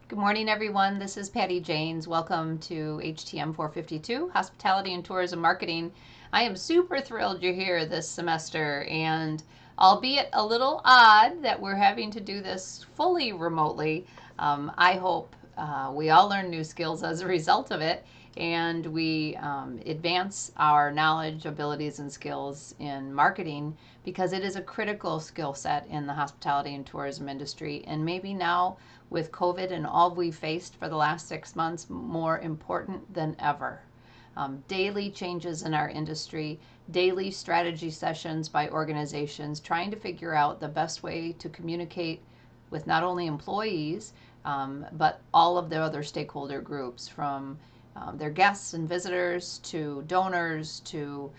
Good morning, everyone. This is Patty Janes. Welcome to HTM 452, Hospitality and Tourism Marketing. I am super thrilled you're here this semester, and albeit a little odd that we're having to do this fully remotely, I hope we all learn new skills as a result of it, and we advance our knowledge, abilities, and skills in marketing because it is a critical skill set in the hospitality and tourism industry, and maybe now with COVID and all we've faced for the last 6 months, more important than ever. Daily changes in our industry, daily strategy sessions by organizations trying to figure out the best way to communicate with not only employees, but all of the other stakeholder groups, from their guests and visitors to donors to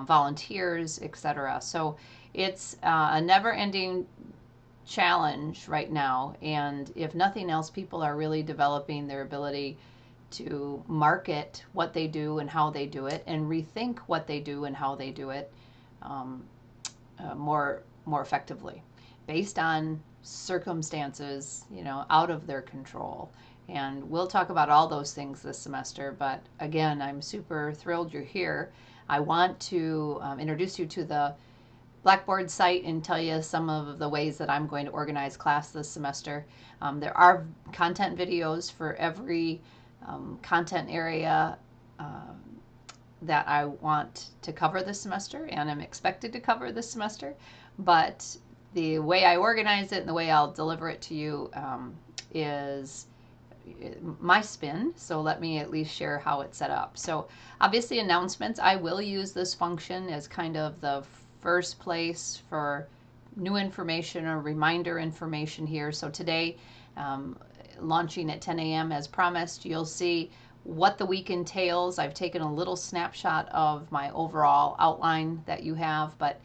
volunteers, etc. So it's a never-ending challenge right now, and if nothing else, people are really developing their ability to market what they do and how they do it, and rethink what they do and how they do it more effectively, based on circumstances out of their control. And we'll talk about all those things this semester. But again, I'm super thrilled you're here. I want to introduce you to the Blackboard site and tell you some of the ways that I'm going to organize class this semester. There are content videos for every content area that I want to cover this semester, and I'm expected to cover this semester. But the way I organize it and the way I'll deliver it to you is my spin, so let me at least share how it's set up. So obviously announcements, I will use this function as kind of the first place for new information or reminder information here. So today, launching at 10 a.m. as promised, you'll see what the week entails. I've taken a little snapshot of my overall outline that you have, but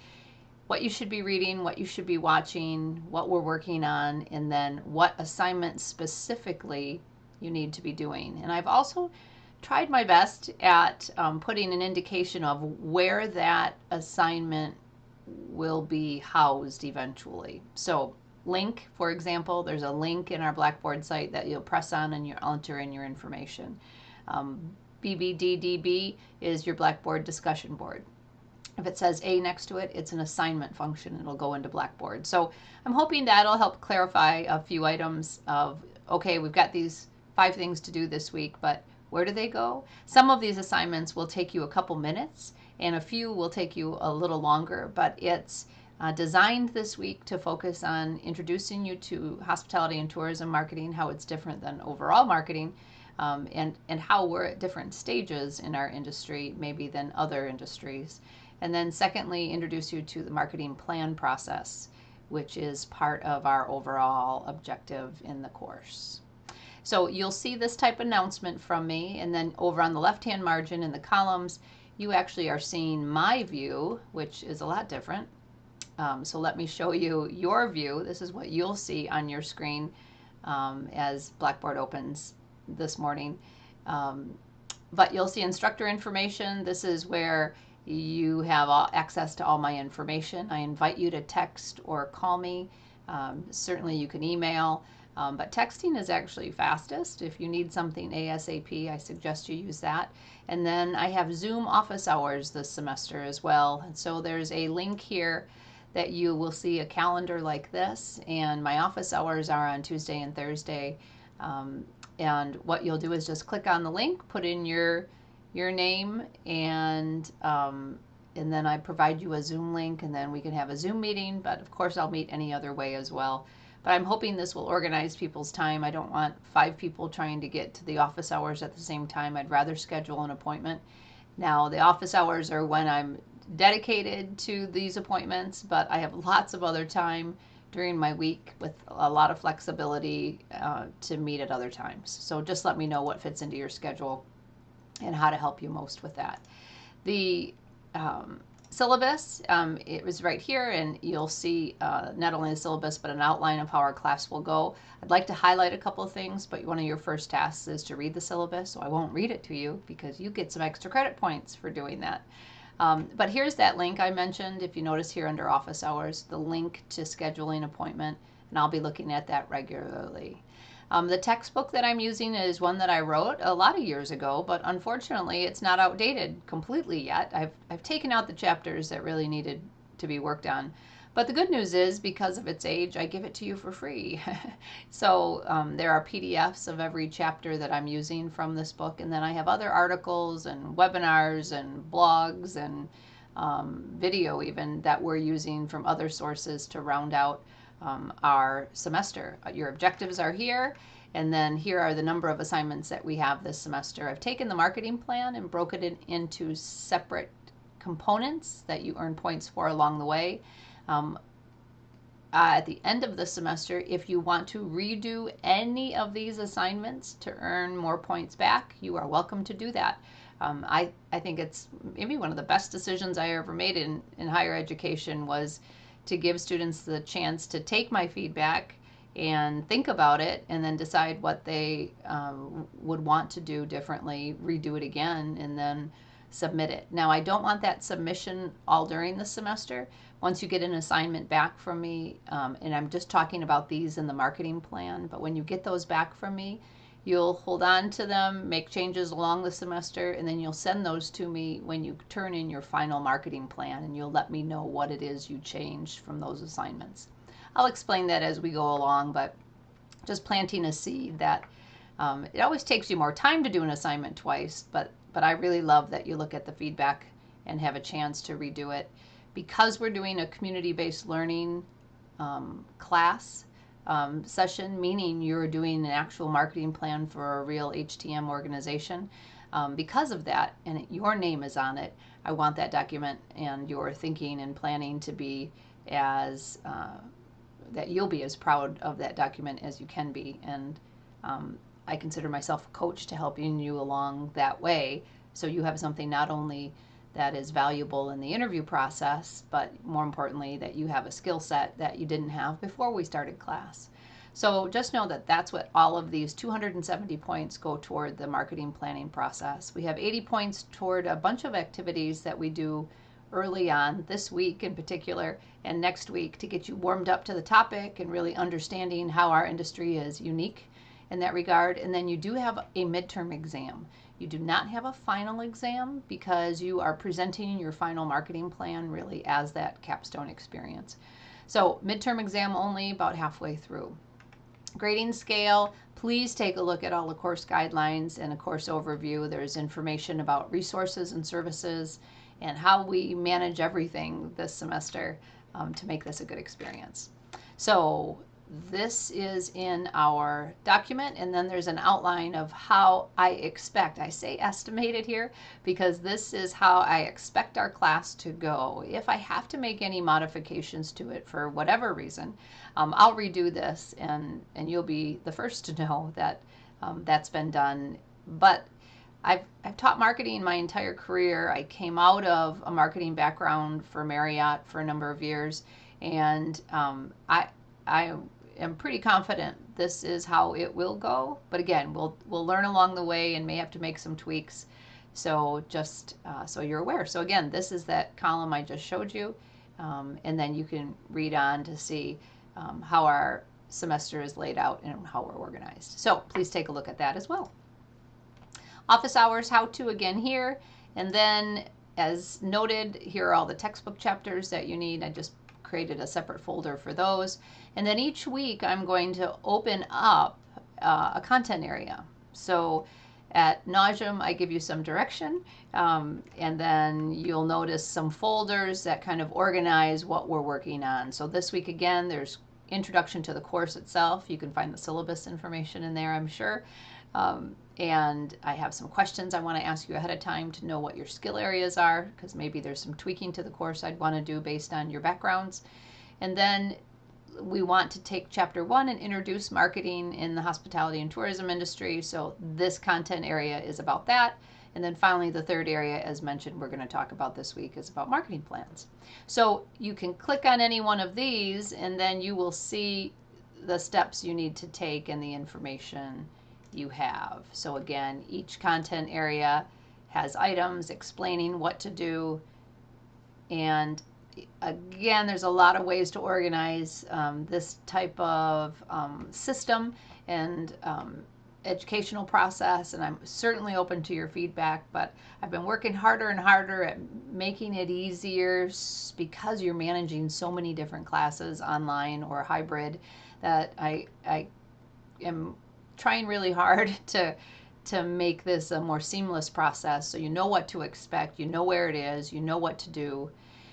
what you should be reading, what you should be watching, what we're working on, and then what assignments specifically you need to be doing. And I've also tried my best at putting an indication of where that assignment will be housed eventually. So link, for example, there's a link in our Blackboard site that you'll press on and you'll enter in your information. BBDDB is your Blackboard discussion board. If it says A next to it, it's an assignment function. It'll go into Blackboard. So I'm hoping that'll help clarify a few items of, okay, we've got these 5 things to do this week, but where do they go? Some of these assignments will take you a couple minutes, and a few will take you a little longer, but it's designed this week to focus on introducing you to hospitality and tourism marketing, how it's different than overall marketing, and how we're at different stages in our industry, maybe than other industries. And then secondly, introduce you to the marketing plan process, which is part of our overall objective in the course. So you'll see this type of announcement from me, and then over on the left-hand margin in the columns, you actually are seeing my view, which is a lot different. So let me show you your view. This is what you'll see on your screen as Blackboard opens this morning. But you'll see instructor information. This is where you have access to all my information. I invite you to text or call me. Certainly you can email, but texting is actually fastest. If you need something ASAP, I suggest you use that. And then I have Zoom office hours this semester as well. And so there's a link here that you will see a calendar like this, and my office hours are on Tuesday and Thursday. And what you'll do is just click on the link, put in your name, and then I provide you a Zoom link, and then we can have a Zoom meeting. But of course I'll meet any other way as well. But I'm hoping this will organize people's time. I don't want 5 people trying to get to the office hours at the same time. I'd rather schedule an appointment. Now the office hours are when I'm dedicated to these appointments, but I have lots of other time during my week with a lot of flexibility to meet at other times. So just let me know what fits into your schedule and how to help you most with that. The syllabus, it was right here, and you'll see not only the syllabus but an outline of how our class will go. I'd like to highlight a couple of things, but one of your first tasks is to read the syllabus, so I won't read it to you because you get some extra credit points for doing that. But here's that link I mentioned. If you notice here under office hours, the link to scheduling an appointment, and I'll be looking at that regularly. The textbook that I'm using is one that I wrote a lot of years ago, but unfortunately it's not outdated completely yet. I've taken out the chapters that really needed to be worked on. But the good news is, because of its age, I give it to you for free. So there are PDFs of every chapter that I'm using from this book, and then I have other articles and webinars and blogs and video even that we're using from other sources to round out our semester. Your objectives are here, and then here are the number of assignments that we have this semester. I've taken the marketing plan and broken it into separate components that you earn points for along the way. At the end of the semester, if you want to redo any of these assignments to earn more points back, you are welcome to do that. I think it's maybe one of the best decisions I ever made in higher education was to give students the chance to take my feedback and think about it and then decide what they would want to do differently, redo it again, and then submit it. Now, I don't want that submission all during the semester. Once you get an assignment back from me, and I'm just talking about these in the marketing plan, but when you get those back from me, you'll hold on to them, make changes along the semester, and then you'll send those to me when you turn in your final marketing plan, and you'll let me know what it is you changed from those assignments. I'll explain that as we go along, but just planting a seed that it always takes you more time to do an assignment twice, but I really love that you look at the feedback and have a chance to redo it. Because we're doing a community-based learning class session, meaning you're doing an actual marketing plan for a real HTM organization, because of that, and your name is on it, I want that document and your thinking and planning to be as, that you'll be as proud of that document as you can be. And I consider myself a coach to helping you along that way, so you have something not only that is valuable in the interview process, but more importantly, that you have a skill set that you didn't have before we started class. So just know that that's what all of these 270 points go toward the marketing planning process. We have 80 points toward a bunch of activities that we do early on, this week in particular, and next week, to get you warmed up to the topic and really understanding how our industry is unique in that regard. And then you do have a midterm exam. You do not have a final exam because you are presenting your final marketing plan really as that capstone experience. So midterm exam only about halfway through. Grading scale, please take a look at all the course guidelines and a course overview. There's information about resources and services and how we manage everything this semester to make this a good experience. So this is in our document, and then there's an outline of how I expect, I say estimated here because this is how I expect our class to go. If I have to make any modifications to it for whatever reason, I'll redo this, and you'll be the first to know that that's been done. But I've taught marketing my entire career. I came out of a marketing background for Marriott for a number of years, and I am pretty confident this is how it will go. But again, we'll learn along the way and may have to make some tweaks. So just so you're aware. So again, this is that column I just showed you, and then you can read on to see how our semester is laid out and how we're organized. So please take a look at that as well. Office hours how-to again here, and then as noted, here are all the textbook chapters that you need. I just created a separate folder for those. And then each week I'm going to open up a content area. So at nauseam, I give you some direction, and then you'll notice some folders that kind of organize what we're working on. So this week again, there's introduction to the course itself. You can find the syllabus information in there, I'm sure. And I have some questions I want to ask you ahead of time to know what your skill areas are, because maybe there's some tweaking to the course I'd want to do based on your backgrounds. And then we want to take chapter 1 and introduce marketing in the hospitality and tourism industry. So this content area is about that. And then finally, the third area, as mentioned, we're going to talk about this week is about marketing plans. So you can click on any one of these, and then you will see the steps you need to take and the information you have. So again, each content area has items explaining what to do. And again, there's a lot of ways to organize this type of system. and educational process, and I'm certainly open to your feedback, but I've been working harder and harder at making it easier because you're managing so many different classes online or hybrid that I am trying really hard to make this a more seamless process so you know what to expect, you know where it is, you know what to do.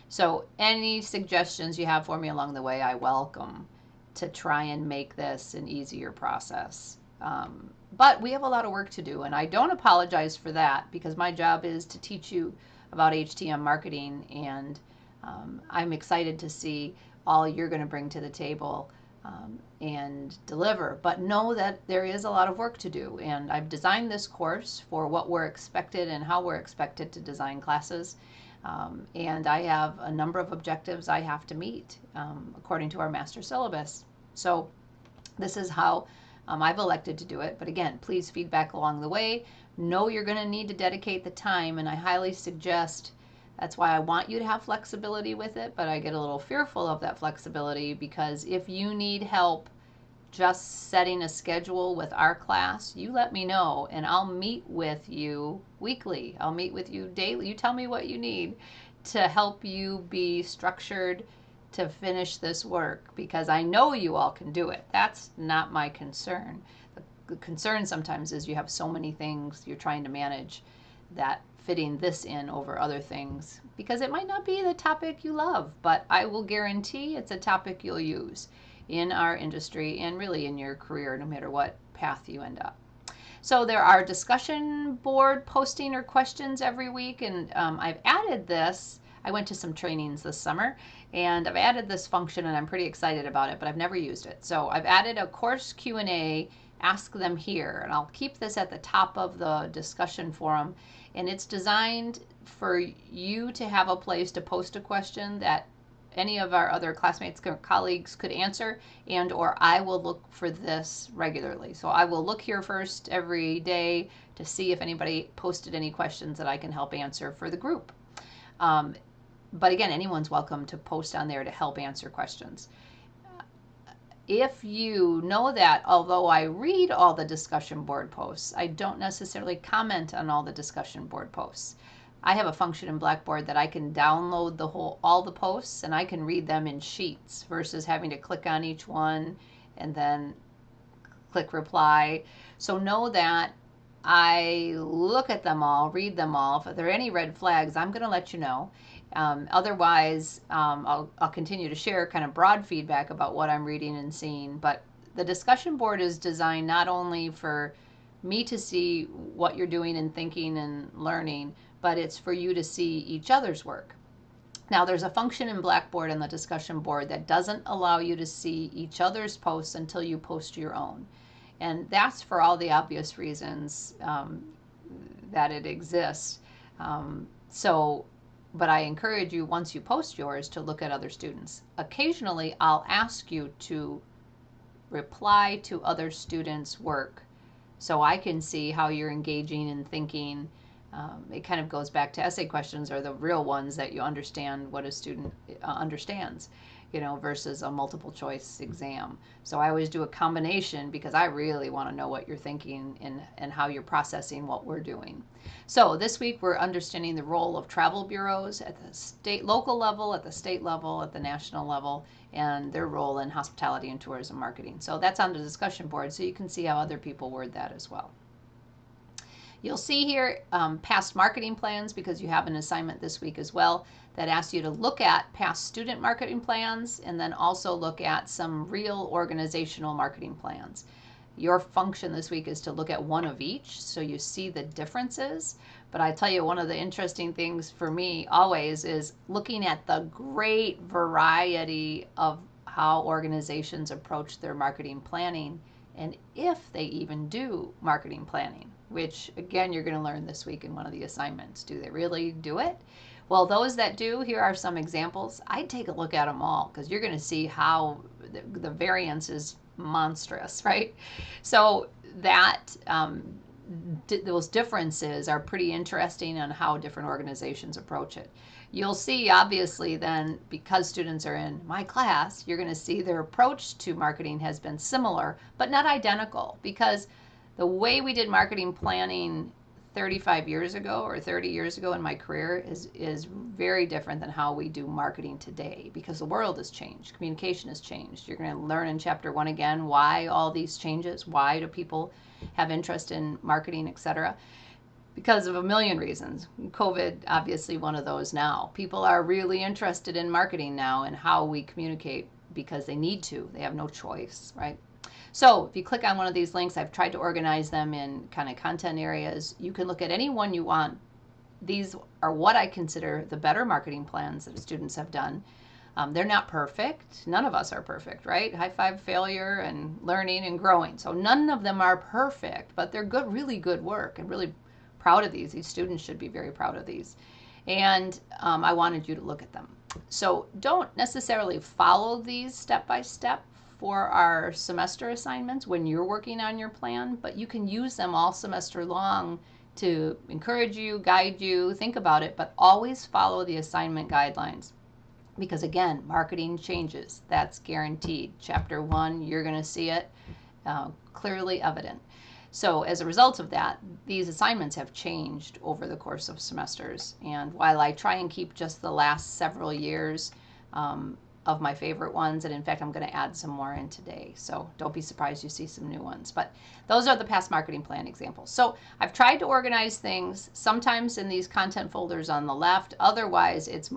So any suggestions you have for me along the way, I welcome to try and make this an easier process. But we have a lot of work to do, and I don't apologize for that because my job is to teach you about HTM marketing, and I'm excited to see all you're going to bring to the table and deliver. But know that there is a lot of work to do, and I've designed this course for what we're expected and how we're expected to design classes. And I have a number of objectives I have to meet according to our master syllabus. So this is how I've elected to do it. But again, please feedback along the way. Know you're going to need to dedicate the time, and I highly suggest, that's why I want you to have flexibility with it, but I get a little fearful of that flexibility because if you need help just setting a schedule with our class, you let me know and I'll meet with you weekly. I'll meet with you daily. You tell me what you need to help you be structured to finish this work because I know you all can do it. That's not my concern. The concern sometimes is you have so many things you're trying to manage that fitting this in over other things because it might not be the topic you love, but I will guarantee it's a topic you'll use in our industry and really in your career, no matter what path you end up. So there are discussion board posting or questions every week, and I've added this. I went to some trainings this summer, and I've added this function, and I'm pretty excited about it, but I've never used it. So I've added a course Q&A, ask them here, and I'll keep this at the top of the discussion forum, and it's designed for you to have a place to post a question that any of our other classmates or colleagues could answer, and or I will look for this regularly. So I will look here first every day to see if anybody posted any questions that I can help answer for the group. But again, anyone's welcome to post on there to help answer questions. If you know that although I read all the discussion board posts, I don't necessarily comment on all the discussion board posts. I have a function in Blackboard that I can download all the posts and I can read them in sheets versus having to click on each one and then click reply. So know that I look at them all, read them all. If there are any red flags, I'm going to let you know. Otherwise, I'll continue to share kind of broad feedback about what I'm reading and seeing. But the discussion board is designed not only for me to see what you're doing and thinking and learning, but it's for you to see each other's work. Now, there's a function in Blackboard in the discussion board that doesn't allow you to see each other's posts until you post your own. And that's for all the obvious reasons that it exists. But I encourage you, once you post yours, to look at other students. Occasionally, I'll ask you to reply to other students' work so I can see how you're engaging and thinking. It kind of goes back to essay questions are the real ones that you understand what a student understands, versus a multiple choice exam. So I always do a combination because I really want to know what you're thinking and how you're processing what we're doing. So this week we're understanding the role of travel bureaus at the local level, at the state level, at the national level, and their role in hospitality and tourism marketing. So that's on the discussion board, so you can see how other people word that as well. You'll see here past marketing plans because you have an assignment this week as well that asks you to look at past student marketing plans and then also look at some real organizational marketing plans. Your function this week is to look at one of each so you see the differences. But I tell you, one of the interesting things for me always is looking at the great variety of how organizations approach their marketing planning and if they even do marketing planning, which again, you're going to learn this week in one of the assignments. Do they really do it? Well, those that do, here are some examples. I'd take a look at them all because you're going to see how the variance is monstrous, right? So that those differences are pretty interesting on how different organizations approach it. you'll see, obviously, then, because students are in my class, you're going to see their approach to marketing has been similar, but not identical, because the way we did marketing planning 35 years ago or 30 years ago in my career is very different than how we do marketing today, because the world has changed. Communication has changed. You're going to learn in chapter 1 again why all these changes, why do people have interest in marketing, etc. Because of a million reasons. COVID, obviously, one of those now. People are really interested in marketing now and how we communicate because they need to. They have no choice, right? So if you click on one of these links, I've tried to organize them in kind of content areas. You can look at any one you want. These are what I consider the better marketing plans that students have done. They're not perfect. None of us are perfect, right? High five failure and learning and growing. So none of them are perfect, but they're good, really good work, and really proud of these. These students should be very proud of these. And I wanted you to look at them. So don't necessarily follow these step by step for our semester assignments when you're working on your plan, but you can use them all semester long to encourage you, guide you, think about it, but always follow the assignment guidelines. Because again, marketing changes. That's guaranteed. Chapter 1, you're going to see it clearly evident. So as a result of that, these assignments have changed over the course of semesters. And while I try and keep just the last several years of my favorite ones, and in fact, I'm going to add some more in today. So don't be surprised you see some new ones. But those are the past marketing plan examples. So I've tried to organize things sometimes in these content folders on the left. Otherwise, it's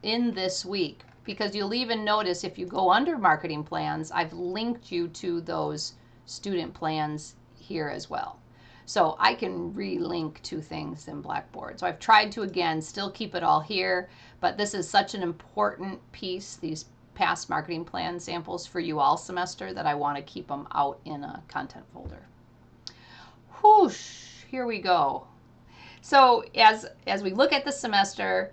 in this week. Because you'll even notice if you go under marketing plans, I've linked you to those student plans here as well. So I can relink to things in Blackboard. So I've tried to, again, still keep it all here, but this is such an important piece, these past marketing plan samples for you all semester, that I want to keep them out in a content folder. Whoosh, here we go. So as we look at the semester,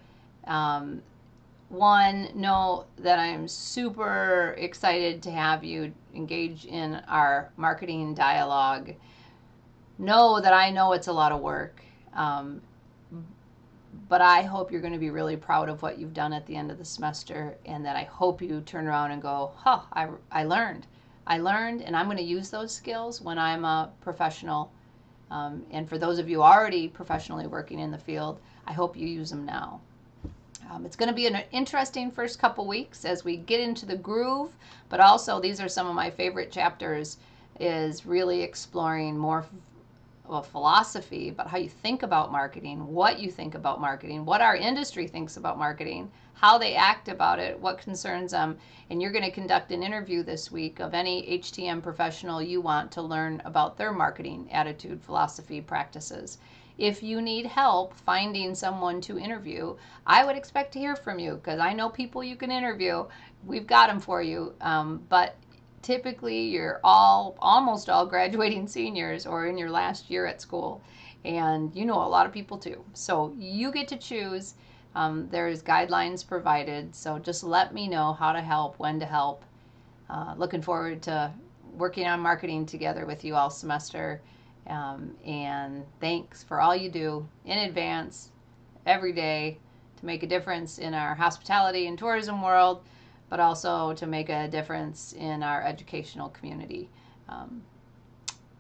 one, know that I'm super excited to have you engage in our marketing dialogue. Know that I know it's a lot of work, but I hope you're going to be really proud of what you've done at the end of the semester, and that I hope you turn around and go, huh, I learned, and I'm going to use those skills when I'm a professional. And for those of you already professionally working in the field, I hope you use them now. It's going to be an interesting first couple weeks as we get into the groove, but also these are some of my favorite chapters, is really exploring more of philosophy about how you think about marketing, what you think about marketing, what our industry thinks about marketing, how they act about it, what concerns them. And you're going to conduct an interview this week of any HTM professional you want to learn about their marketing attitude, philosophy, practices. If you need help finding someone to interview, I would expect to hear from you, because I know people you can interview. We've got them for you. But typically you're almost all graduating seniors or in your last year at school, and you know a lot of people too. So you get to choose. There's guidelines provided, so just let me know how to help, when to help. Looking forward to working on marketing together with you all semester. And thanks for all you do in advance every day to make a difference in our hospitality and tourism world, but also to make a difference in our educational community.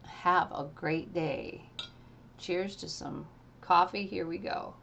Have a great day. Cheers to some coffee. Here we go.